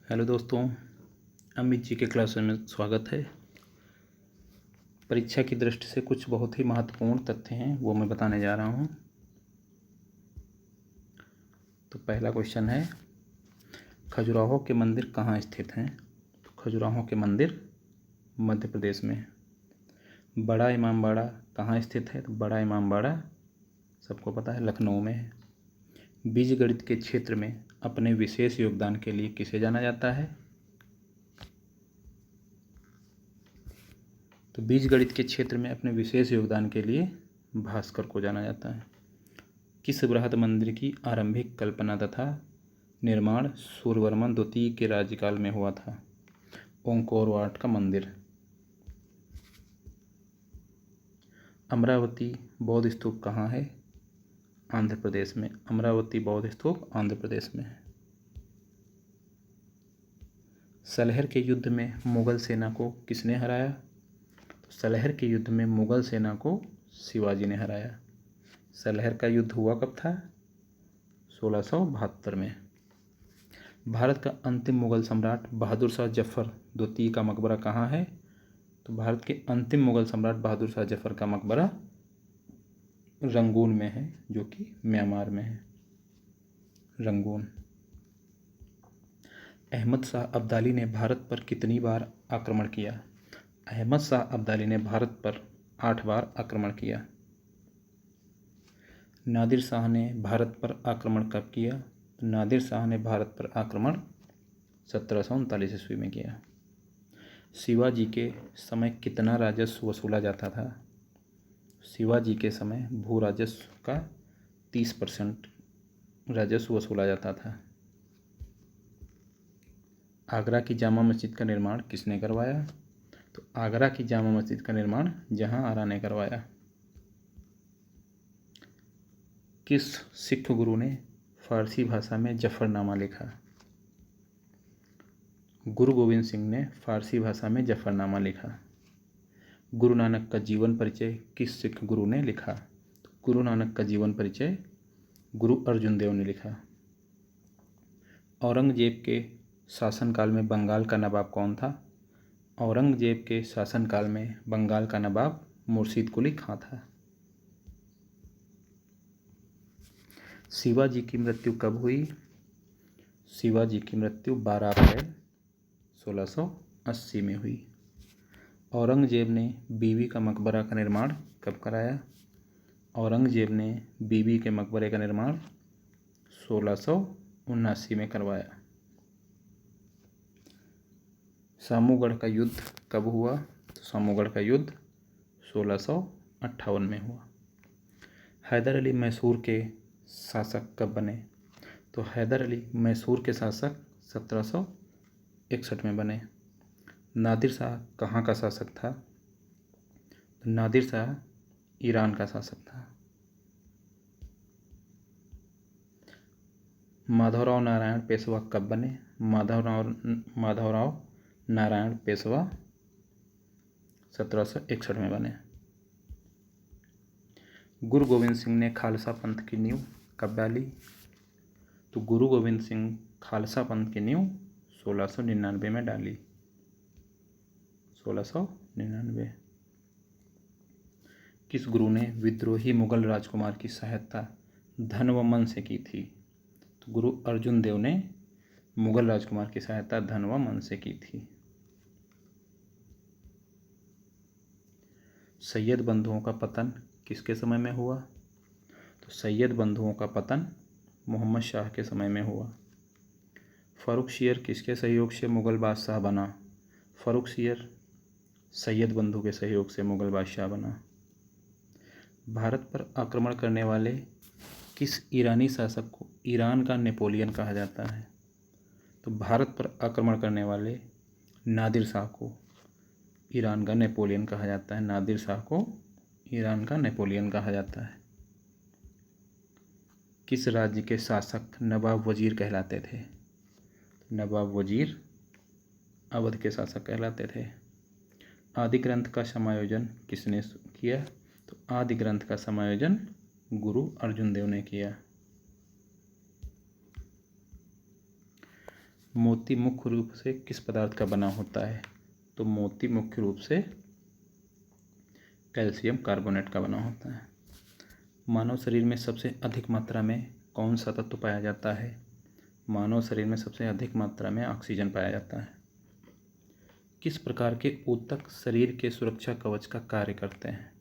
Hello दोस्तों, अमित जी के class में स्वागत है। परीक्षा की दृष्टि से कुछ बहुत ही महत्वपूर्ण तथ्य हैं, वो मैं बताने जा रहा हूँ। तो पहला क्वेश्चन है, खजुराहो के मंदिर कहाँ स्थित हैं? तो खजुराहो के मंदिर मध्य प्रदेश में है। बड़ा इमामबाड़ा कहाँ स्थित है? तो बड़ा इमामबाड़ा सबको पता है, लखनऊ में है। बीजगणित के क्षेत्र में अपने विशेष योगदान के लिए किसे जाना जाता है? तो बीजगणित के क्षेत्र में अपने विशेष योगदान के लिए भास्कर को जाना जाता है। किस बृहद मंदिर की आरंभिक कल्पना तथा निर्माण सूर्यवर्मन द्वितीय के राज्यकाल में हुआ था? ओंकोर वाट का मंदिर। अमरावती बौद्ध स्तूप कहाँ है? आंध्र प्रदेश में। अमरावती बौद्ध स्तूप आंध्र प्रदेश में है। सलहर के युद्ध में मुगल सेना को किसने हराया? तो सलहर के युद्ध में मुगल सेना को शिवाजी ने हराया। सलहर का युद्ध हुआ कब था? 1672 में। भारत का अंतिम मुगल सम्राट बहादुर शाह जफर द्वितीय का मकबरा कहाँ है? तो भारत के अंतिम मुगल सम्राट बहादुर शाह जफर का मकबरा रंगून में है, जो कि म्यांमार में है। रंगून। अहमद शाह अब्दाली ने भारत पर कितनी बार आक्रमण किया? अहमद शाह अब्दाली ने भारत पर 8 बार आक्रमण किया। नादिर शाह ने भारत पर आक्रमण कब किया? तो नादिर शाह ने भारत पर आक्रमण 1739 ईस्वी में किया। शिवाजी के समय कितना राजस्व वसूला जाता था? शिवाजी के समय भू राजस्व का 30% राजस्व वसूला जाता था। आगरा की जामा मस्जिद का निर्माण किसने करवाया? तो आगरा की जामा मस्जिद का निर्माण जहां आरा ने करवाया। किस सिख गुरु ने फारसी भाषा में जफरनामा लिखा? गुरु गोविंद सिंह ने फारसी भाषा में जफरनामा लिखा। गुरु नानक का जीवन परिचय किस सिख गुरु ने लिखा? तो गुरु नानक का जीवन परिचय गुरु अर्जुन देव ने लिखा। औरंगजेब के शासनकाल में बंगाल का नवाब कौन था? औरंगजेब के शासनकाल में बंगाल का नवाब मुर्शीद कुली खां था। शिवाजी की मृत्यु कब हुई? शिवाजी की मृत्यु 12 अप्रैल 1680 में हुई। औरंगजेब ने बीबी का मकबरा का निर्माण कब कराया? औरंगजेब ने बीबी के मकबरे का निर्माण 1679 में करवाया। सामूगढ़ का युद्ध कब हुआ? तो सामूगढ़ का युद्ध 1658 में हुआ। हैदर अली मैसूर के शासक कब बने? तो हैदर अली मैसूर के शासक 1761 में बने। नादिर शाह कहाँ का शासक था? तो नादिर शाह ईरान का शासक था। माधवराव नारायण पेशवा कब बने? माधवराव नारायण पेशवा 1761 में बने। गुरु गोविंद सिंह ने खालसा पंथ की नींव कब डाली? तो गुरु गोविंद सिंह खालसा पंथ की नींव 1699 में डाली। 1699। किस गुरु ने विद्रोही मुगल राजकुमार की सहायता धन व मन से की थी? तो गुरु अर्जुन देव ने मुगल राजकुमार की सहायता धन व मन से की थी। सैयद बंधुओं का पतन किसके समय में हुआ? तो सैयद बंधुओं का पतन मोहम्मद शाह के समय में हुआ। फ़र्रुखसियर किसके सहयोग से मुगल बादशाह बना? फ़र्रुखसियर सैयद बंधु के सहयोग से मुगल बादशाह बना। भारत पर आक्रमण करने वाले किस ईरानी शासक को ईरान का नेपोलियन कहा जाता है? तो भारत पर आक्रमण करने वाले नादिर शाह को ईरान का नेपोलियन कहा जाता है। नादिर शाह को ईरान का नेपोलियन कहा जाता है। किस राज्य के शासक नवाब वजीर कहलाते थे? नवाब वजीर अवध के शासक कहलाते थे। आदि ग्रंथ का समायोजन किसने किया? तो आदि ग्रंथ का समायोजन गुरु अर्जुन देव ने किया। मोती मुख्य रूप से किस पदार्थ का बना होता है? तो मोती मुख्य रूप से कैल्शियम कार्बोनेट का बना होता है। मानव शरीर में सबसे अधिक मात्रा में कौन सा तत्व पाया जाता है? मानव शरीर में सबसे अधिक मात्रा में ऑक्सीजन पाया जाता है। किस प्रकार के ऊतक शरीर के सुरक्षा कवच का कार्य करते हैं?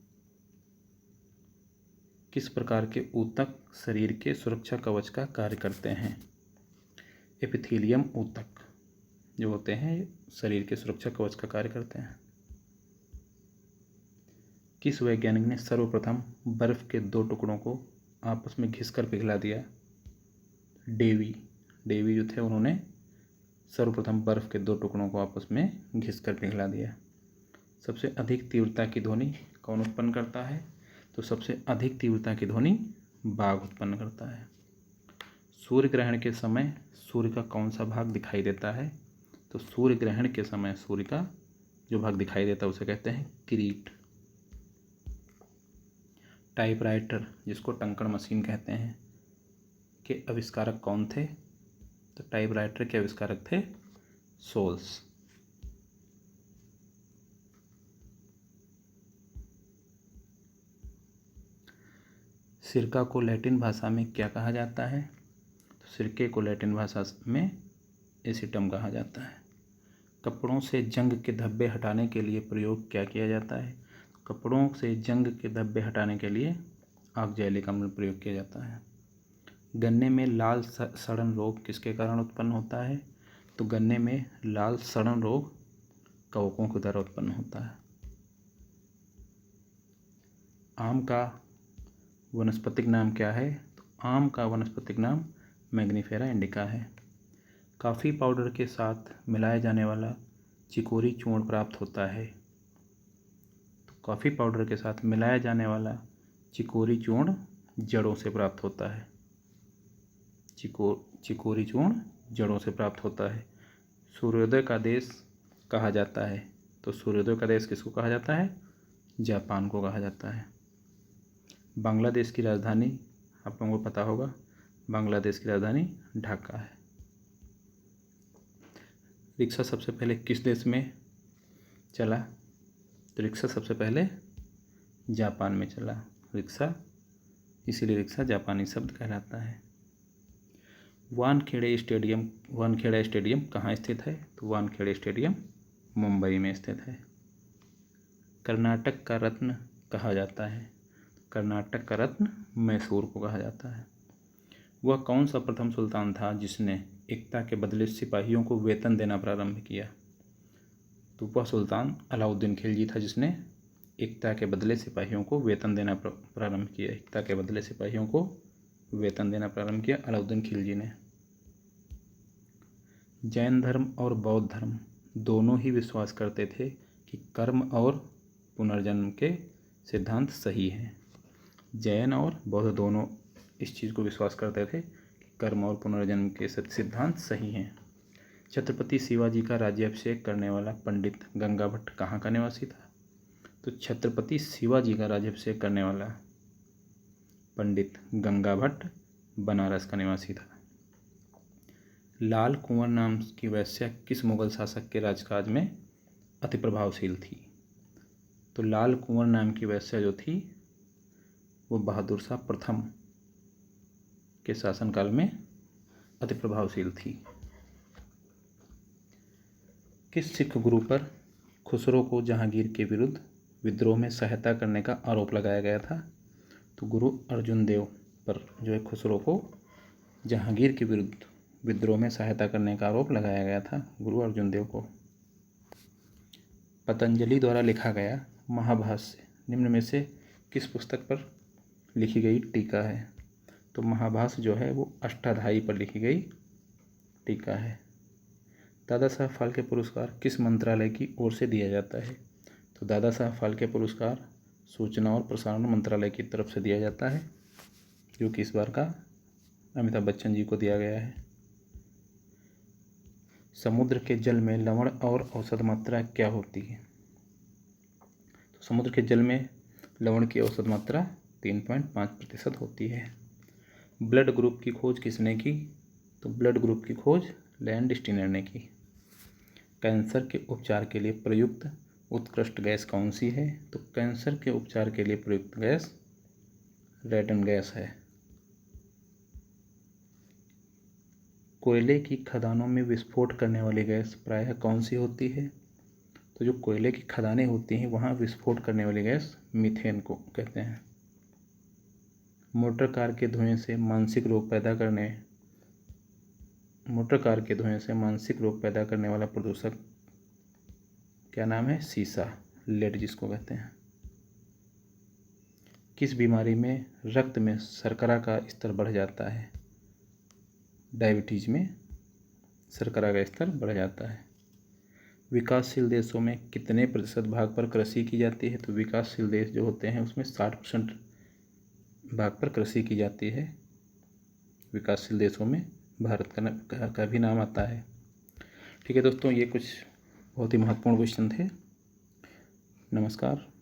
किस प्रकार के ऊतक शरीर के सुरक्षा कवच का कार्य करते हैं? एपिथेलियम ऊतक जो होते हैं शरीर के सुरक्षा कवच का कार्य करते हैं। किस वैज्ञानिक ने सर्वप्रथम बर्फ के दो टुकड़ों को आपस में घिसकर पिघला दिया? डेवी जो थे उन्होंने सर्वप्रथम बर्फ के दो टुकड़ों को आपस में घिसकर पिघला दिया। सबसे अधिक तीव्रता की ध्वनि कौन उत्पन्न करता है? तो सबसे अधिक तीव्रता की ध्वनि बाघ उत्पन्न करता है। सूर्य ग्रहण के समय सूर्य का कौन सा भाग दिखाई देता है? तो सूर्य ग्रहण के समय सूर्य का जो भाग दिखाई देता है उसे कहते हैं किरीट। टाइपराइटर जिसको टंकण मशीन कहते हैं के आविष्कारक कौन थे? तो टाइपराइटर के आविष्कारक थे सोल्स। सिरका को लैटिन भाषा में क्या कहा जाता है? तो सिरके को लैटिन भाषा में एसिटम कहा जाता है। कपड़ों से जंग के धब्बे हटाने के लिए प्रयोग क्या किया जाता है? कपड़ों से जंग के धब्बे हटाने के लिए ऑक्जेलिक अम्ल प्रयोग किया जाता है। गन्ने में लाल सड़न रोग किसके कारण उत्पन्न होता है? तो गन्ने में लाल सड़न रोग कवकों के द्वारा उत्पन्न होता है। आम का वनस्पतिक नाम क्या है? तो आम का वनस्पतिक नाम मैग्नीफेरा इंडिका है। कॉफ़ी पाउडर के साथ मिलाया जाने वाला चिकोरी चूर्ण प्राप्त होता है। तो कॉफ़ी पाउडर के साथ मिलाया जाने वाला चिकोरी चूर्ण जड़ों से प्राप्त होता है। चिकोरी चूर्ण जड़ों से प्राप्त होता है। सूर्योदय का देश कहा जाता है। तो सूर्योदय का देश किसको कहा जाता है? जापान को कहा जाता है। बांग्लादेश की राजधानी आप लोगों को पता होगा, बांग्लादेश की राजधानी ढाका है। रिक्शा सबसे पहले किस देश में चला? तो रिक्शा सबसे पहले जापान में चला रिक्शा, इसीलिए रिक्शा जापानी शब्द कहलाता है। वानखेड़े स्टेडियम कहाँ स्थित है? तो वानखेड़े स्टेडियम मुंबई में स्थित है। कर्नाटक का रत्न कहा जाता है? कर्नाटक का रत्न मैसूर को कहा जाता है। वह कौन सा प्रथम सुल्तान था जिसने एकता के बदले सिपाहियों को वेतन देना प्रारंभ किया? तो वह सुल्तान अलाउद्दीन खिलजी था जिसने एकता के बदले सिपाहियों को वेतन देना प्रारंभ किया। एकता के बदले सिपाहियों को वेतन देना प्रारंभ किया अलाउद्दीन खिलजी ने। जैन धर्म और बौद्ध धर्म दोनों ही विश्वास करते थे कि कर्म और पुनर्जन्म के सिद्धांत सही हैं। जैन और बौद्ध दोनों इस चीज़ को विश्वास करते थे कि कर्म और पुनर्जन्म के सिद्धांत सही हैं। छत्रपति शिवाजी का राज्याभिषेक करने वाला पंडित गंगा भट्ट कहाँ का निवासी था? तो छत्रपति शिवाजी का राज्याभिषेक करने वाला पंडित गंगा भट्ट बनारस का निवासी था। लाल कुंवर नाम की वेश्या किस मुगल शासक के राजकाज में अति प्रभावशील थी? तो लाल कुंवर नाम की वेश्या जो थी वो बहादुर शाह प्रथम के शासनकाल में अति प्रभावशील थी। किस सिख गुरु पर खुसरो को जहांगीर के विरुद्ध विद्रोह में सहायता करने का आरोप लगाया गया था? तो गुरु अर्जुन देव पर जो है खुसरो को जहांगीर के विरुद्ध विद्रोह में सहायता करने का आरोप लगाया गया था गुरु अर्जुन देव को। पतंजलि द्वारा लिखा गया महाभाष्य निम्न में से किस पुस्तक पर लिखी गई टीका है? तो महाभाष्य जो है वो अष्टाध्यायी पर लिखी गई टीका है। दादा साहब फाल्के पुरस्कार किस मंत्रालय की ओर से दिया जाता है? तो दादा साहब फाल्के पुरस्कार सूचना और प्रसारण मंत्रालय की तरफ से दिया जाता है, जो कि इस बार का अमिताभ बच्चन जी को दिया गया है। समुद्र के जल में लवण और औसत मात्रा क्या होती है? तो समुद्र के जल में लवण की औसत मात्रा 3.5% होती है। ब्लड ग्रुप की खोज किसने की? तो ब्लड ग्रुप की खोज लैंडस्टीनर ने की। कैंसर के उपचार के लिए प्रयुक्त उत्कृष्ट गैस कौन सी है? तो कैंसर के उपचार के लिए प्रयुक्त गैस रेडन गैस है। कोयले की खदानों में विस्फोट करने वाली गैस प्रायः कौन सी होती है? तो जो कोयले की खदानें होती हैं वहाँ विस्फोट करने वाली गैस मीथेन को कहते हैं। मोटर कार के धुएं से मानसिक रोग पैदा करने वाला प्रदूषक क्या नाम है? सीसा, लेड जिसको कहते हैं। किस बीमारी में रक्त में शर्करा का स्तर बढ़ जाता है? डायबिटीज में शर्करा का स्तर बढ़ जाता है। विकासशील देशों में कितने प्रतिशत भाग पर कृषि की जाती है? तो विकासशील देश जो होते हैं उसमें 60% भाग पर कृषि की जाती है। विकासशील देशों में भारत का भी नाम आता है। ठीक है दोस्तों, ये कुछ बहुत ही महत्वपूर्ण क्वेश्चन थे। नमस्कार।